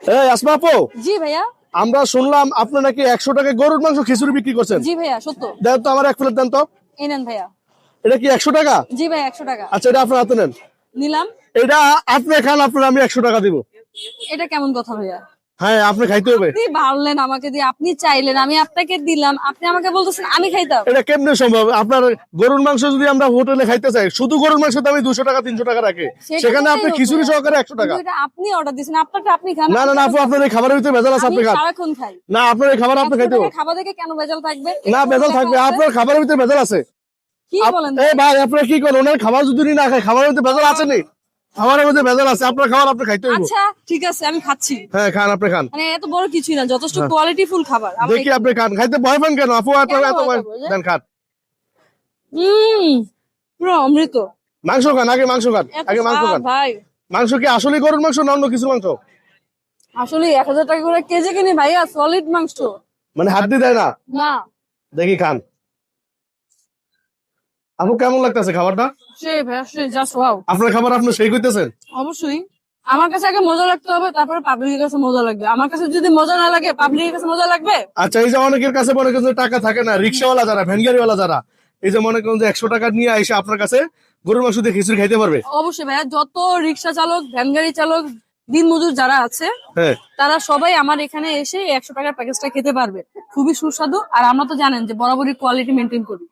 এই আসমা আপু, জি ভাইয়া। আমরা শুনলাম আপনি নাকি 100 টাকায় গরুর মাংস খিচুড়ি বিক্রি করছেন। জি ভাইয়া সত্য। দেন তো আমার এক প্লেট দেন তো। এই নেন ভাইয়া। এটা কি 100 টাকা? জি ভাই 100 টাকা। আচ্ছা, এটা আপনার হাতে নেন। নিলাম। এটা আপনি খান, আপনার আমি 100 টাকা দিব। এটা কেমন কথা ভাইয়া? হ্যাঁ, আপনি খাইতে হবে। আপনি বললেন আমাকে দিয়ে, আপনি চাইলেন, আমি আপনাকে দিলাম, আপনি আমাকে বলতেছেন আমি খাইতাম। এটা কেমনে সম্ভব? আপনার গরুর মাংস যদি আমরা হোটেলে খাইতে চাই, শুধু গরুর মাংস দামে 200 টাকা 300 টাকা রাখে, সেটা সেখানে তো আপনি যাই হোক খিচুড়ি ভাইয়া। সহকারে 100 টাকা। কিন্তু এটা আপনি অর্ডার দিয়েছেন, আপনারটা আপনি খান। না না না আপু, আপনার এই খাবারের ভিতরে ভেজাল আছে, আমি আপনি খান। সারাক্ষণ খাই। না, আপনার এই খাবার আপনি 100 খাইতে হবে। টাকার খাবার দেখে কেন ভেজাল থাকবে? না, ভেজাল থাকবে, আপনার খাবারের ভিতরে ভেজাল আছে। কি বলেন? এই ভাই, আপনারা কি করেন? ওনার খাবার যদি উনি না খায়, খাবারের মধ্যে ভেজাল আছে নি? খাবারের মধ্যে ভেজাল আছে, আপনার খাবার আপনি খাইতে হবে। আচ্ছা ঠিক আছে, আমি খাচ্ছি। হ্যাঁ, খান, আপনি খান। মানে এত বড় কিছুই না, যথেষ্ট কোয়ালিটিফুল খাবার। দেখি আপনি খান। খাইতে ভয় পান কেন আপু? এত কেন এত ভয় ভয় পাবো যে? দেন, খান। পুরো অমৃত। মাংস খান, আগে মাংস খান, এত আগে মাংস স্বাদ খান। ভাই। মাংস কি আসলে গরুর মাংস না অন্য কিছু মাংস? আসলে 1000 টাকা করে কেজি কিনি ভাইয়া, সলিড মাংস। মানে হাত দিয়ে দেয় না? না দেখি খান। আপু, কেমন লাগতেছে খাবারটা? সেই ভাইয়া, সেই জাস্ট ওয়াও। আপনার খাবার আপনি সেই করতেছেন? অবশ্যই আমার কাছে আগে মজা লাগতে হবে, তারপরে পাবলিকের কাছে মজা লাগবে। আমার কাছে যদি মজা না লাগে, পাবলিকের কাছে মজা লাগবে? আচ্ছা, এই যে অনেকের কাছে মনে করেন যে টাকা থাকে না, রিক্সাওয়ালা যারা, ভ্যান গাড়িওয়ালা যারা, এই যে মনে করেন যে 100 টাকা নিয়ে এসে আপনার কাছে গরুর মাংস দিয়ে খিচুড়ি খাইতে পারবে? অবশ্যই ভাইয়া, যত রিক্সা চালক, ভ্যান গাড়ি চালক, দিনমজুর যারা আছে, হ্যাঁ। তারা সবাই আমার এখানে এসে 100 টাকার প্যাকেজটা খেতে পারবে। খুবই সুস্বাদু, আর আমরা তো জানেন যে বরাবরই কোয়ালিটি মেনটেন করি।